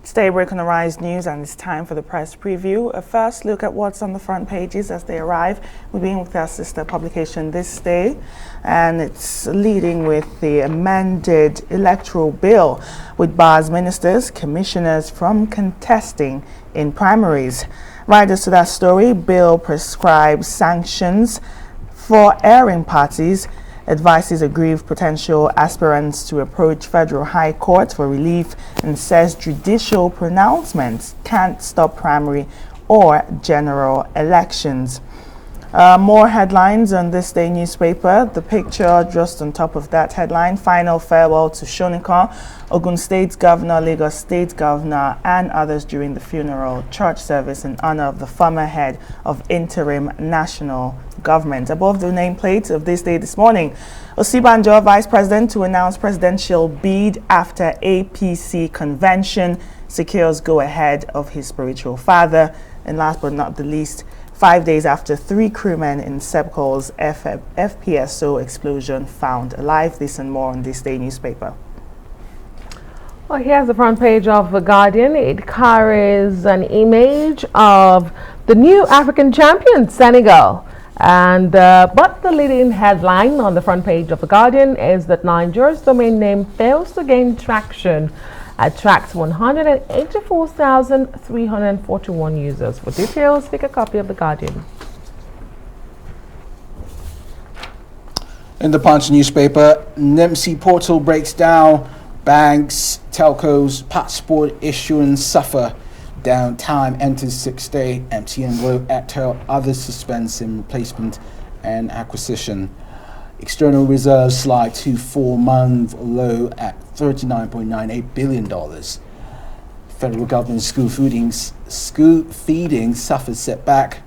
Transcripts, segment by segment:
Today we're going to Rise News, and it's time for the press preview. A first look at what's on the front pages as they arrive. We'll begin with our sister publication This Day, and it's leading with the amended electoral bill, which bars ministers, commissioners from contesting in primaries. Riders to that story, bill prescribes sanctions for erring parties, advises aggrieved potential aspirants to approach Federal High Court for relief, and says judicial pronouncements can't stop primary or general elections. More headlines on This Day newspaper. The picture just on top of that headline: final farewell to Shonikan, Ogun State Governor, Lagos State Governor, and others during the funeral church service in honor of the former head of interim national government. Above the nameplate of This Day this morning, Osibanjo, Vice President, to announce presidential bid after APC convention, secures go-ahead of his spiritual father. And last but not the least, 5 days after 3 crewmen in Sepcol's FPSO explosion found alive. This and more on This Day newspaper. Well, here's the front page of The Guardian. It carries an image of the new African champion, Senegal. And but the leading headline on the front page of The Guardian is that Nigeria's domain name fails to gain traction, attracts 184,341 users. For details, pick a copy of The Guardian. In the Punch newspaper, NIMC portal breaks down. Banks, telcos, passport issuance suffer. Downtime enters 6-day. MTN, Glo, Electoral, others suspend SIM replacement and acquisition. External reserves slide to 4-month low at $39.98 billion. Federal government school feeding suffers setback.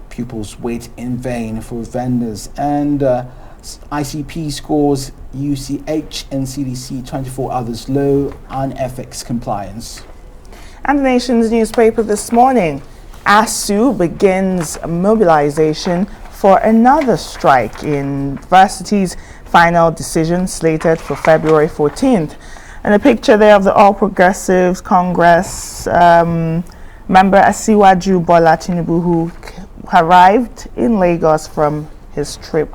Pupils wait in vain for vendors. And ICP scores UCH and CDC 24 others low on ethics compliance. And the Nation's newspaper this morning, ASU begins mobilization for another strike in universities. Final decision slated for February 14th. And a picture there of the All Progressives Congress member Asiwaju Bola Tinubu, who arrived in Lagos from his trip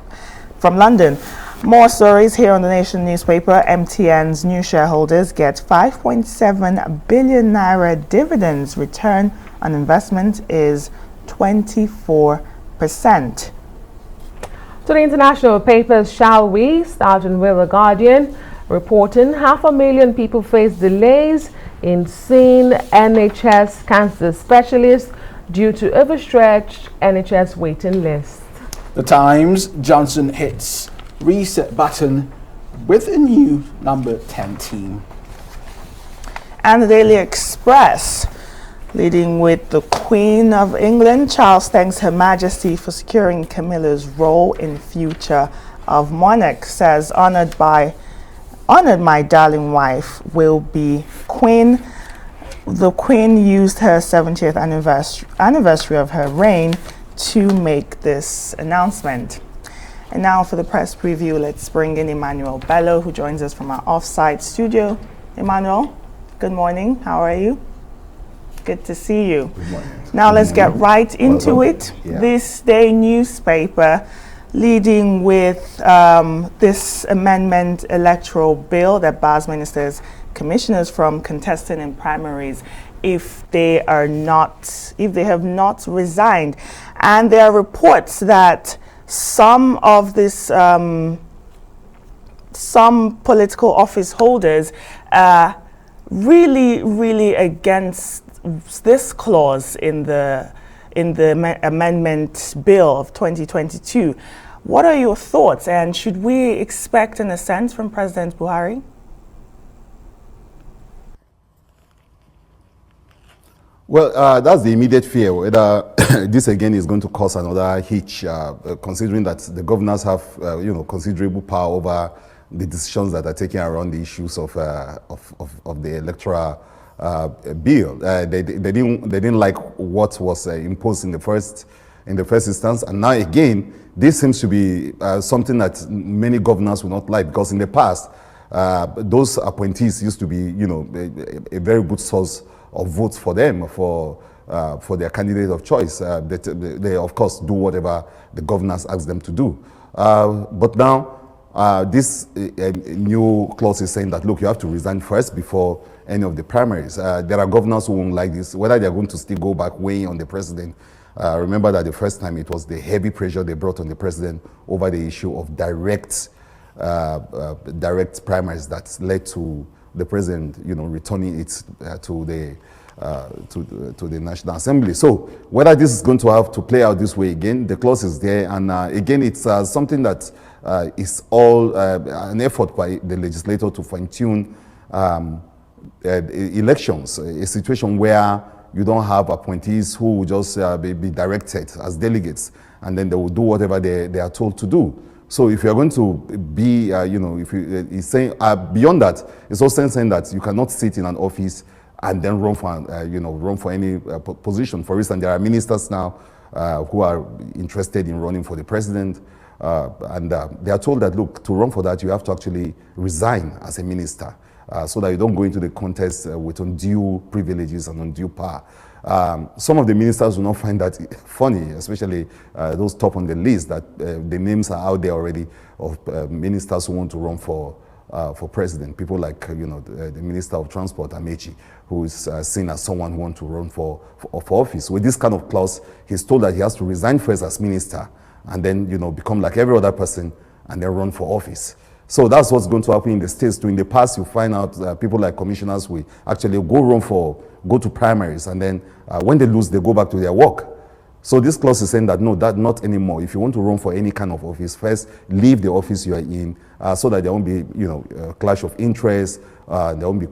from London. More stories here on the Nation newspaper. MTN's new shareholders get 5.7 billion naira dividends. Return on investment is 24%. To the international papers, shall we? Starting with The Guardian, reporting 500,000 people face delays in seeing NHS cancer specialists due to overstretched NHS waiting list. The Times, Johnson hits reset button with a new number 10 team. And the Daily Express, leading with the Queen of England. Charles thanks Her Majesty for securing Camilla's role in future of monarch. Says honored my darling wife will be queen. The Queen used her 70th anniversary of her reign to make this announcement. And now for the press preview, let's bring in Emmanuel Bello, who joins us from our offsite studio. Emmanuel, good morning. How are you? Good to see you. Good morning. Now let's get right into it. Yeah. This Day newspaper, leading with this amendment electoral bill that bars ministers, commissioners from contesting in primaries if they have not resigned. And there are reports that some of this, some political office holders are really against this clause in the amendment bill of 2022. What are your thoughts, and should we expect an assent from President Buhari? Well, that's the immediate fear, whether this again is going to cause another hitch, considering that the governors have, considerable power over the decisions that are taken around the issues of the electoral bill. They didn't like what was imposed in the first instance, and now again, this seems to be something that many governors will not like, because in the past, those appointees used to be, a very good source or vote for them for their candidate of choice. They of course do whatever the governors ask them to do. But now this new clause is saying that, look, you have to resign first before any of the primaries. There are governors who won't like this, whether they're going to still go back weighing on the president. Remember that the first time it was the heavy pressure they brought on the president over the issue of direct primaries that led to the president, returning it to the National Assembly. So whether this is going to have to play out this way again, the clause is there, and again, it's something that is all an effort by the legislator to fine-tune elections, a situation where you don't have appointees who will just be directed as delegates, and then they will do whatever they are told to do. So if you're going to be, he's saying, beyond that, it's also saying that you cannot sit in an office and then run for any position. For instance, there are ministers now who are interested in running for the president, and they are told that, look, to run for that, you have to actually resign as a minister, so that you don't go into the contest with undue privileges and undue power. Some of the ministers will not find that funny, especially those top on the list, that the names are out there already of ministers who want to run for president. People like the Minister of Transport, Amechi, who is seen as someone who wants to run for office. With this kind of clause, he's told that he has to resign first as minister and then become like every other person and then run for office. So that's what's going to happen in the States too. In the past, you find out people like commissioners will actually go to primaries, and then when they lose, they go back to their work. So this clause is saying that no, that not anymore. If you want to run for any kind of office, first leave the office you are in, so that there won't be clash of interest. There won't be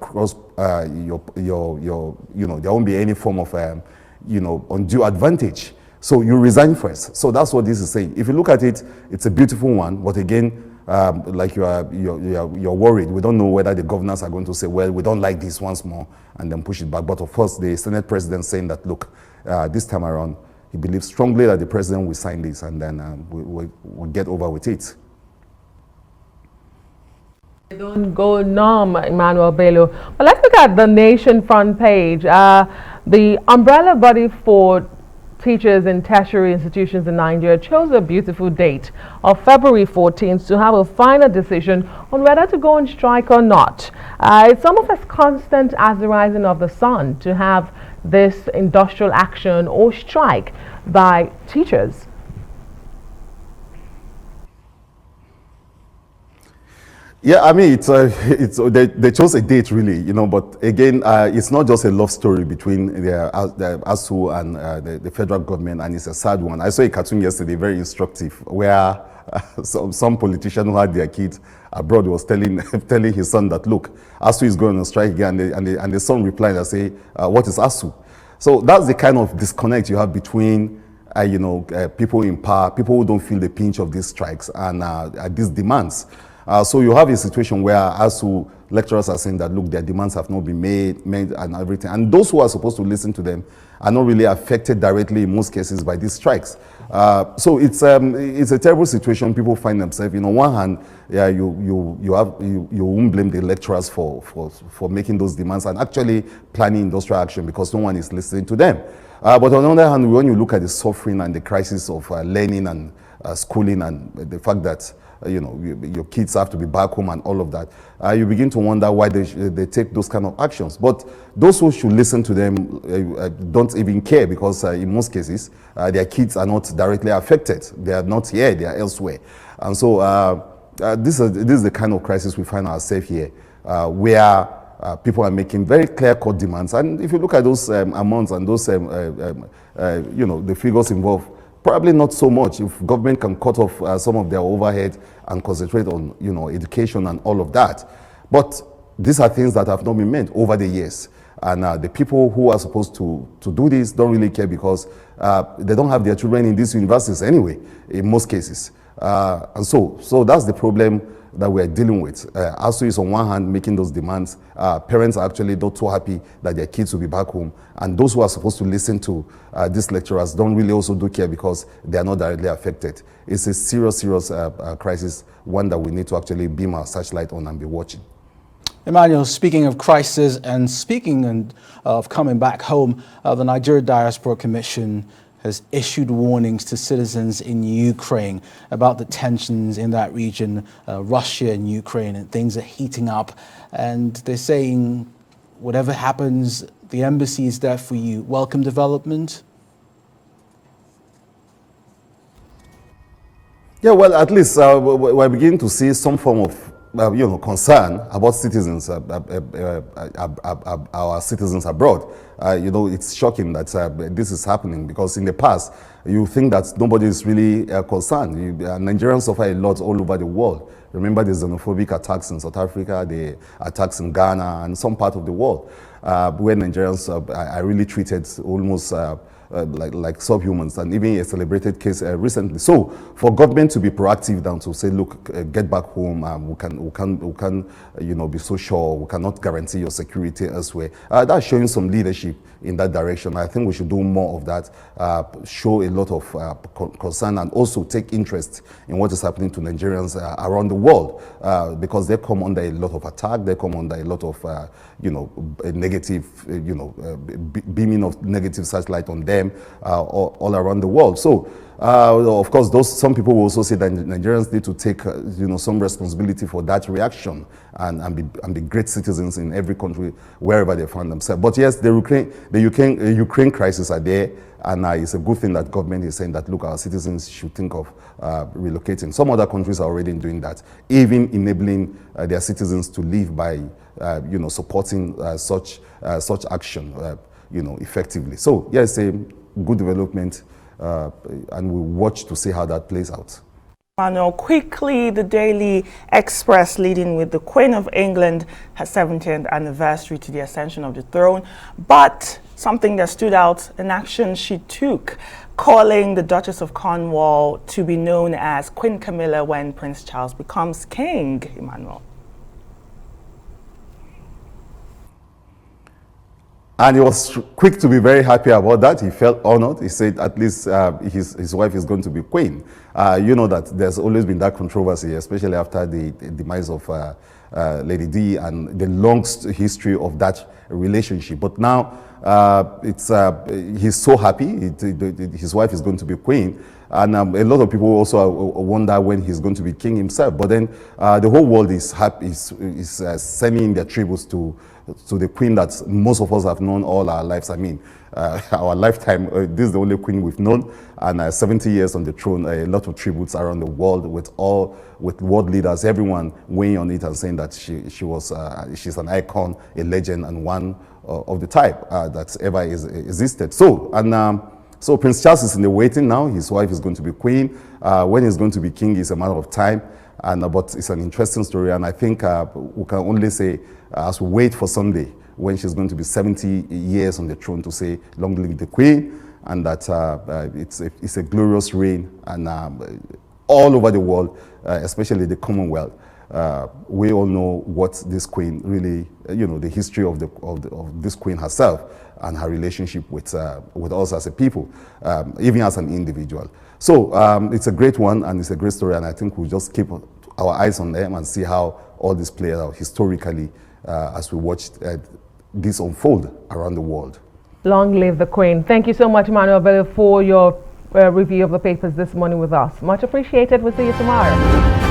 there won't be any form of undue advantage. So you resign first. So that's what this is saying. If you look at it, it's a beautiful one, but again, like you're worried. We don't know whether the governors are going to say, well, we don't like this once more, and then push it back. But of course, the Senate president saying that, look, this time around, he believes strongly that the president will sign this, and then we'll get over with it. Don't go numb, Emmanuel Bello. But let's look at the Nation front page. The umbrella body for teachers in tertiary institutions in Nigeria chose a beautiful date of February 14th to have a final decision on whether to go on strike or not. It's almost as constant as the rising of the sun to have this industrial action or strike by teachers. Yeah, I mean, they chose a date really, but again, it's not just a love story between the ASU and the federal government, and it's a sad one. I saw a cartoon yesterday, very instructive, where some politician who had their kids abroad was telling his son that, look, ASU is going on strike again, and the son replied and say, what is ASU? So that's the kind of disconnect you have between people in power, people who don't feel the pinch of these strikes and these demands. So you have a situation where ASU lecturers are saying that, look, their demands have not been made and everything. And those who are supposed to listen to them are not really affected directly in most cases by these strikes. So it's a terrible situation people find themselves in. On one hand, yeah, you won't blame the lecturers for making those demands and actually planning industrial action because no one is listening to them. But on the other hand, when you look at the suffering and the crisis of learning and schooling and the fact that your kids have to be back home and all of that, you begin to wonder why they take those kind of actions. But those who should listen to them don't even care because in most cases, their kids are not directly affected. They are not here, they are elsewhere. And so this is the kind of crisis we find ourselves here, where people are making very clear-cut demands. And if you look at those amounts and those, the figures involved, probably not so much if government can cut off some of their overhead and concentrate on, education and all of that. But these are things that have not been meant over the years. And the people who are supposed to do this don't really care because they don't have their children in these universities anyway, in most cases. And so that's the problem that we're dealing with. ASU is on one hand making those demands. Parents are actually not so happy that their kids will be back home. And those who are supposed to listen to these lecturers don't really also do care because they are not directly affected. It's a serious crisis, one that we need to actually beam our searchlight on and be watching. Emmanuel, speaking of crisis and of coming back home, the Nigeria Diaspora Commission has issued warnings to citizens in Ukraine about the tensions in that region, Russia and Ukraine, and things are heating up. And they're saying, whatever happens, the embassy is there for you. Welcome development. Yeah, well, at least we're beginning to see some form of concern about citizens, our citizens abroad. It's shocking that this is happening, because in the past, you think that nobody is really concerned. Nigerians suffer a lot all over the world. Remember the xenophobic attacks in South Africa, the attacks in Ghana, and some part of the world, where Nigerians are really treated almost like subhumans, and even a celebrated case recently. So for government to be proactive now to say, look, get back home, we can be so sure, we cannot guarantee your security elsewhere. That's showing some leadership in that direction. I think we should do more of that, show a lot of concern, and also take interest in what is happening to Nigerians around the world, because they come under a lot of attack, they come under a lot of negative, beaming of negative searchlight on them all around the world. So, of course, some people will also say that Nigerians need to take, some responsibility for that reaction and be great citizens in every country wherever they find themselves. But yes, the Ukraine crisis are there, and it's a good thing that government is saying that, look, our citizens should think of relocating. Some other countries are already doing that, even enabling their citizens to live by, supporting such action, effectively. So yes, a good development, and we'll watch to see how that plays out. Manuel, quickly, the Daily Express, leading with the Queen of England, her 70th anniversary to the ascension of the throne, but something that stood out, an action she took, calling the Duchess of Cornwall to be known as Queen Camilla when Prince Charles becomes king, Emmanuel. And he was quick to be very happy about that. He felt honored. He said at least his wife is going to be queen. You know that there's always been that controversy, especially after the demise of Lady Di and the long history of that relationship. But now he's so happy. His wife is going to be queen. And a lot of people also wonder when he's going to be king himself. But then the whole world is happy, is sending their tributes to the queen that most of us have known all our lives. I mean, our lifetime, this is the only queen we've known, and 70 years on the throne, a lot of tributes around the world with world leaders, everyone weighing on it and saying that she's an icon, a legend, and one of the type that's ever existed. So Prince Charles is in the waiting now. His wife is going to be queen. When he's going to be king is a matter of time. But it's an interesting story, and I think we can only say, as we wait for Sunday, when she's going to be 70 years on the throne, to say, long live the queen, and that it's a glorious reign, and all over the world, especially the Commonwealth. We all know what this queen really, the history of this queen herself and her relationship with us as a people, even as an individual. So it's a great one, and it's a great story, and I think we'll just keep our eyes on them and see how all this plays out historically as we watch this unfold around the world. Long live the Queen. Thank you so much, Emmanuel Bello, for your review of the papers this morning with us. Much appreciated. We'll see you tomorrow.